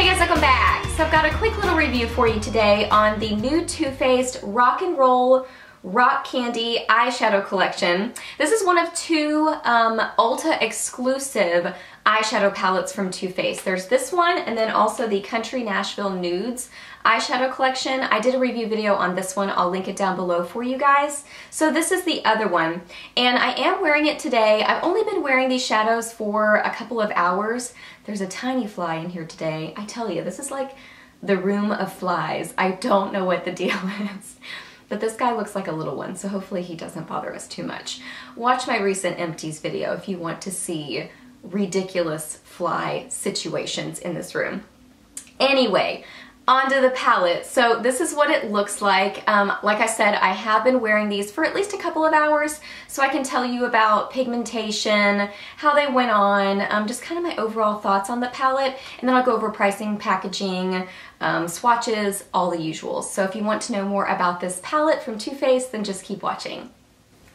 Hey guys, welcome back. So I've got a quick little review for you today on the new Too Faced Rock and Roll Rock Candy eyeshadow collection. This is one of two Ulta exclusive eyeshadow palettes from Too Faced. There's this one and then also the Country Nashville Nudes eyeshadow collection. I did a review video on this one. I'll link it down below for you guys. So this is the other one and I am wearing it today. I've only been wearing these shadows for a couple of hours. There's a tiny fly in here today. I tell you, this is like the room of flies. I don't know what the deal is. But this guy looks like a little one, so hopefully he doesn't bother us too much. Watch my recent empties video if you want to see ridiculous fly situations in this room. Anyway, onto the palette. So this is what it looks like. Like I said, I have been wearing these for at least a couple of hours, so I can tell you about pigmentation, how they went on, just kind of my overall thoughts on the palette, and then I'll go over pricing, packaging, swatches, all the usuals. So if you want to know more about this palette from Too Faced, then just keep watching.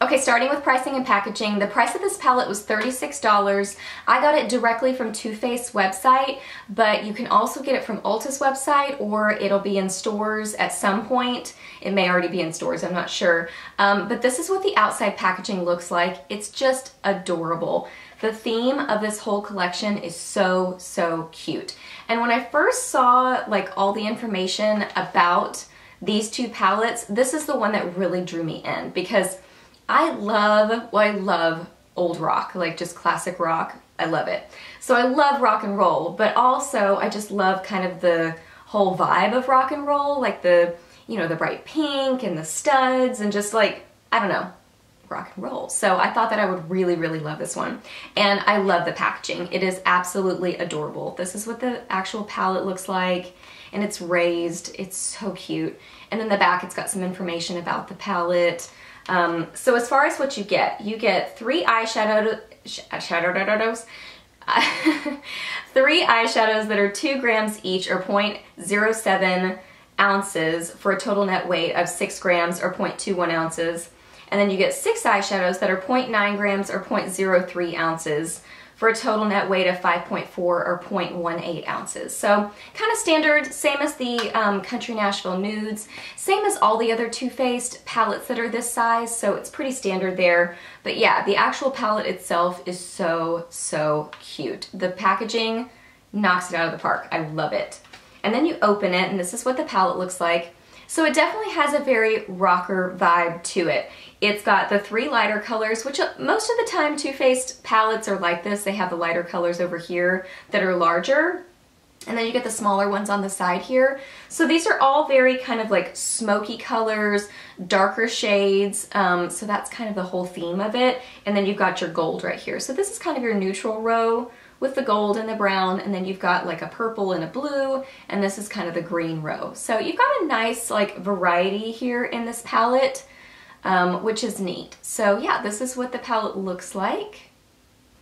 Okay, starting with pricing and packaging, the price of this palette was $36. I got it directly from Too Faced's website, but you can also get it from Ulta's website or it'll be in stores at some point. It may already be in stores, I'm not sure. But this is what the outside packaging looks like. It's just adorable. The theme of this whole collection is so, so cute. And when I first saw like all the information about these two palettes, this is the one that really drew me in because I love old rock, like just classic rock. I love it. So I love rock and roll, but also I just love kind of the whole vibe of rock and roll, like the, you know, the bright pink and the studs and just like, I don't know, rock and roll. So I thought that I would really, really love this one. And I love the packaging. It is absolutely adorable. This is what the actual palette looks like and it's raised. It's so cute. And then the back, it's got some information about the palette. So as far as what you get 3 eyeshadows, 3 eyeshadows that are 2 grams each or 0.07 ounces for a total net weight of 6 grams or 0.21 ounces. And then you get 6 eyeshadows that are 0.9 grams or 0.03 ounces for a total net weight of 5.4 or 0.18 ounces. So kind of standard, same as the Country Nashville Nudes, same as all the other Too Faced palettes that are this size, so it's pretty standard there. But yeah, the actual palette itself is so, so cute. The packaging knocks it out of the park. I love it. And then you open it, and this is what the palette looks like. So it definitely has a very rocker vibe to it. It's got the 3 lighter colors, which most of the time Too Faced palettes are like this. They have the lighter colors over here that are larger. And then you get the smaller ones on the side here. So these are all very kind of like smoky colors, darker shades. So that's kind of the whole theme of it. And then you've got your gold right here. So this is kind of your neutral row with the gold and the brown, and then you've got like a purple and a blue, and this is kind of the green row. So you've got a nice like variety here in this palette, which is neat. So yeah, this is what the palette looks like.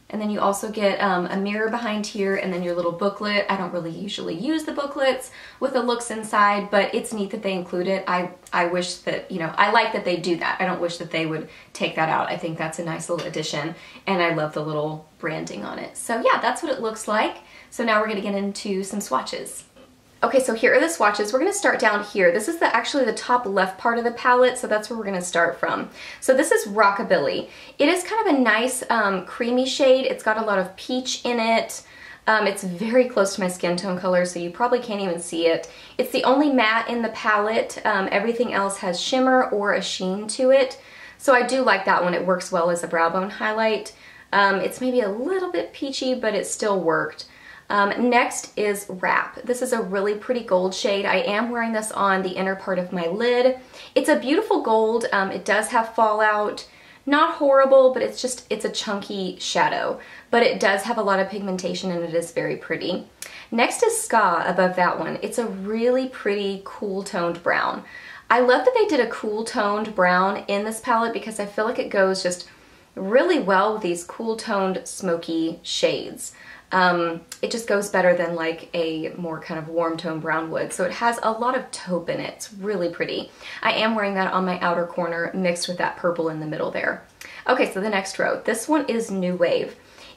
And then you also get a mirror behind here and then your little booklet. I don't really usually use the booklets with the looks inside, but it's neat that they include it. I wish that, you know, I like that they do that. I don't wish that they would take that out. I think that's a nice little addition and I love the little branding on it. So yeah, that's what it looks like. So now we're gonna get into some swatches. Okay, so here are the swatches. We're gonna start down here. This is actually the top left part of the palette, so that's where we're gonna start from. So this is Rockabilly. It is kind of a nice creamy shade. It's got a lot of peach in it. It's very close to my skin tone color, so you probably can't even see it. It's the only matte in the palette. Everything else has shimmer or a sheen to it. So I do like that one. It works well as a brow bone highlight. It's maybe a little bit peachy, but it still worked. Next is Wrap. This is a really pretty gold shade. I am wearing this on the inner part of my lid. It's a beautiful gold. It does have fallout. Not horrible, but it's a chunky shadow. But it does have a lot of pigmentation and it is very pretty. Next is Ska above that one. It's a really pretty cool toned brown. I love that they did a cool toned brown in this palette because I feel like it goes just really well with these cool toned smoky shades. It just goes better than like a more kind of warm tone brown wood. So it has a lot of taupe in it. It's really pretty. I am wearing that on my outer corner mixed with that purple in the middle there. Okay, so the next row. This one is New Wave.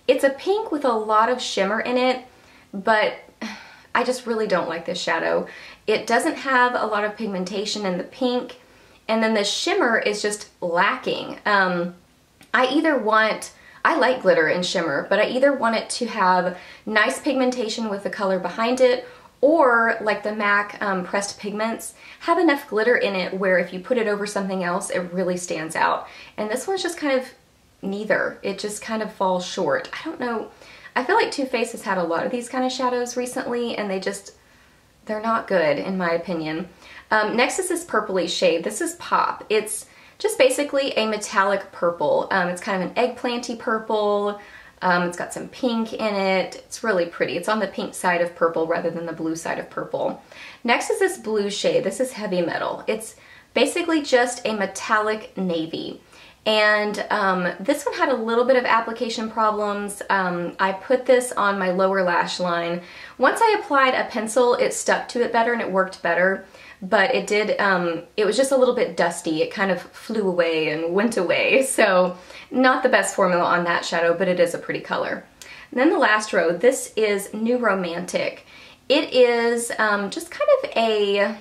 It's a pink with a lot of shimmer in it, but I just really don't like this shadow. It doesn't have a lot of pigmentation in the pink, and then the shimmer is just lacking. I like glitter and shimmer, but I either want it to have nice pigmentation with the color behind it, or like the MAC pressed pigments, have enough glitter in it where if you put it over something else, it really stands out. And this one's just kind of neither. It just kind of falls short. I don't know. I feel like Too Faced has had a lot of these kind of shadows recently, and they're not good in my opinion. Next is this purpley shade. This is Pop. It's just basically a metallic purple. It's kind of an eggplanty purple. It's got some pink in it. It's really pretty. It's on the pink side of purple rather than the blue side of purple. Next is this blue shade. This is Heavy Metal. It's basically just a metallic navy. And this one had a little bit of application problems. I put this on my lower lash line. Once I applied a pencil, it stuck to it better and it worked better. But it did, it was just a little bit dusty. It kind of flew away and went away. So not the best formula on that shadow, but it is a pretty color. And then the last row, this is New Romantic. It is just kind of a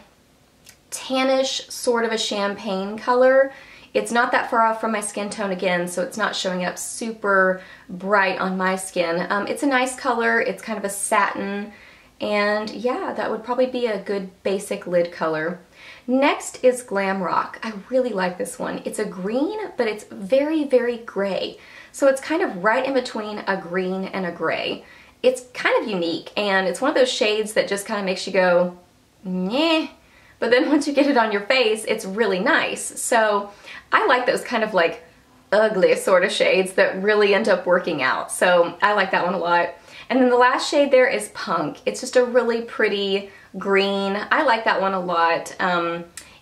tannish, sort of a champagne color. It's not that far off from my skin tone again, so it's not showing up super bright on my skin. It's a nice color. It's kind of a satin. And yeah, that would probably be a good basic lid color. Next is Glam Rock. I really like this one. It's a green, but it's very, very gray. So it's kind of right in between a green and a gray. It's kind of unique, and it's one of those shades that just kind of makes you go, nyeh. But then once you get it on your face, it's really nice. So I like those kind of like ugly sort of shades that really end up working out. So I like that one a lot. And then the last shade there is Punk. It's just a really pretty green. I like that one a lot.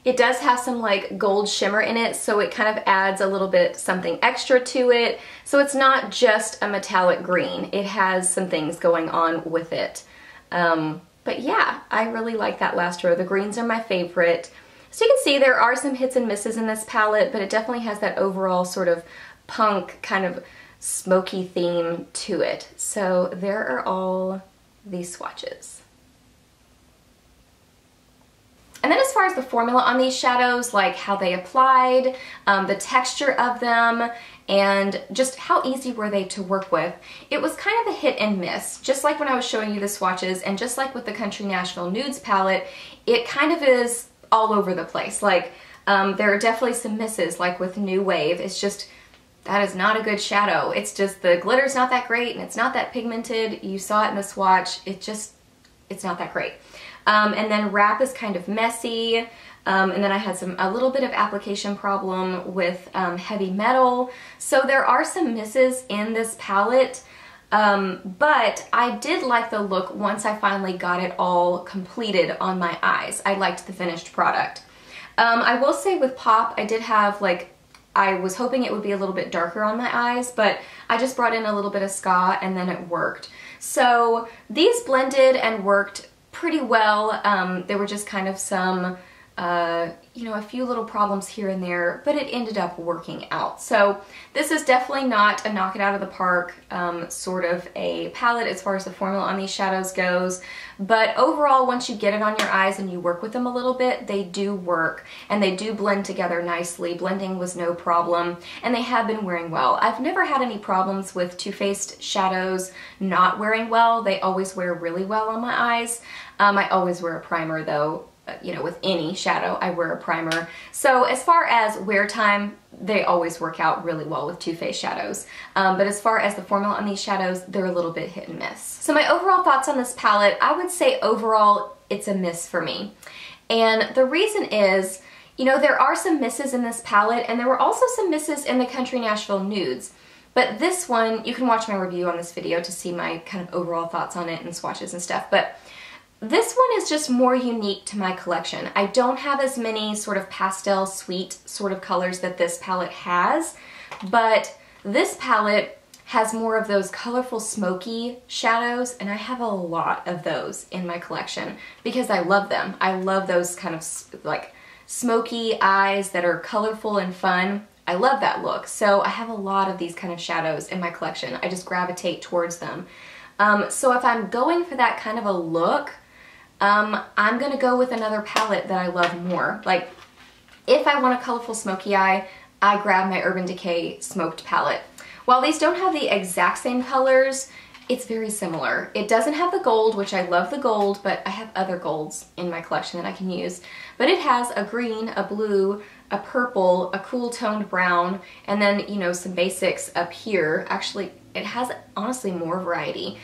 It does have some like gold shimmer in it, so it kind of adds a little bit something extra to it. So it's not just a metallic green. It has some things going on with it. But yeah, I really like that last row. The greens are my favorite. So you can see there are some hits and misses in this palette, but it definitely has that overall sort of punk kind of smoky theme to it. So there are all these swatches. And then as far as the formula on these shadows, like how they applied, the texture of them, and just how easy were they to work with, it was kind of a hit and miss. Just like when I was showing you the swatches, and just like with the Country Nashville Nudes palette, it kind of is all over the place. Like there are definitely some misses, like with New Wave. It's just, that is not a good shadow. It's just the glitter's not that great and it's not that pigmented. You saw it in the swatch. It's not that great. And then Wrap is kind of messy. And then I had a little bit of application problem with Heavy Metal. So there are some misses in this palette. But I did like the look once I finally got it all completed on my eyes. I liked the finished product. I will say with Pop, I did have like, I was hoping it would be a little bit darker on my eyes, but I just brought in a little bit of Ska and then it worked. So these blended and worked pretty well. There were just kind of some, you know, a few little problems here and there, but it ended up working out. So this is definitely not a knock it out of the park sort of a palette as far as the formula on these shadows goes. But overall, once you get it on your eyes and you work with them a little bit, they do work and they do blend together nicely. Blending was no problem and they have been wearing well. I've never had any problems with Too Faced shadows not wearing well. They always wear really well on my eyes. I always wear a primer though. You know, with any shadow, I wear a primer. So as far as wear time, they always work out really well with Too Faced shadows. But as far as the formula on these shadows, they're a little bit hit and miss. So my overall thoughts on this palette, I would say overall, it's a miss for me. And the reason is, you know, there are some misses in this palette, and there were also some misses in the Country Nashville Nudes. But this one, you can watch my review on this video to see my kind of overall thoughts on it and swatches and stuff. But this one is just more unique to my collection. I don't have as many sort of pastel sweet sort of colors that this palette has, but this palette has more of those colorful smoky shadows, and I have a lot of those in my collection because I love them. I love those kind of like smoky eyes that are colorful and fun. I love that look. So I have a lot of these kind of shadows in my collection. I just gravitate towards them. So if I'm going for that kind of a look, I'm gonna go with another palette that I love more. Like, if I want a colorful smoky eye, I grab my Urban Decay Smoked palette. While these don't have the exact same colors, it's very similar. It doesn't have the gold, which I love the gold, but I have other golds in my collection that I can use. But it has a green, a blue, a purple, a cool toned brown, and then, you know, some basics up here. Actually, it has honestly more variety.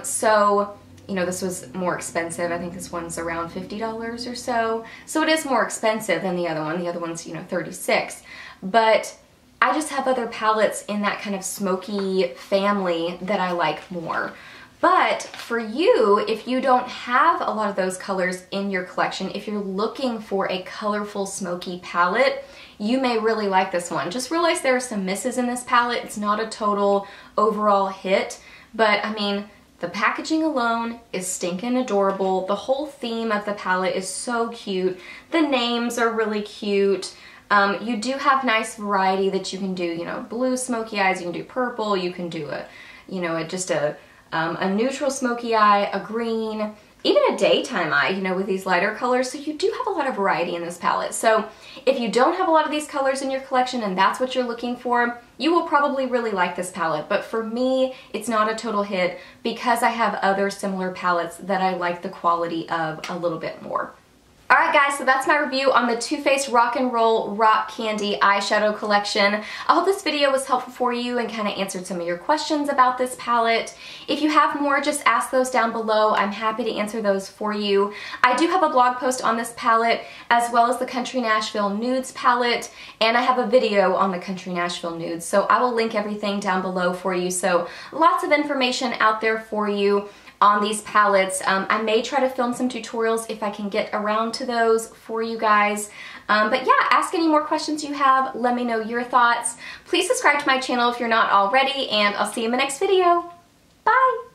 So, you know, this was more expensive. I think this one's around $50 or so. So it is more expensive than the other one. The other one's, you know, $36. But I just have other palettes in that kind of smoky family that I like more. But for you, if you don't have a lot of those colors in your collection, if you're looking for a colorful smoky palette, you may really like this one. Just realize there are some misses in this palette. It's not a total overall hit, but I mean, the packaging alone is stinking adorable. The whole theme of the palette is so cute. The names are really cute. You do have nice variety that you can do, you know, blue smoky eyes, you can do purple, you can do a, you know, just a neutral smoky eye, a green, even a daytime eye, you know, with these lighter colors. So you do have a lot of variety in this palette. So if you don't have a lot of these colors in your collection and that's what you're looking for, you will probably really like this palette. But for me, it's not a total hit because I have other similar palettes that I like the quality of a little bit more. Alright guys, so that's my review on the Too Faced Rock and Roll Rock Candy eyeshadow collection. I hope this video was helpful for you and kind of answered some of your questions about this palette. If you have more, just ask those down below. I'm happy to answer those for you. I do have a blog post on this palette as well as the Country Nashville Nudes palette, and I have a video on the Country Nashville Nudes, so I will link everything down below for you. So lots of information out there for you on these palettes. I may try to film some tutorials if I can get around to those for you guys. But yeah, ask any more questions you have. Let me know your thoughts. Please subscribe to my channel if you're not already, and I'll see you in my next video. Bye!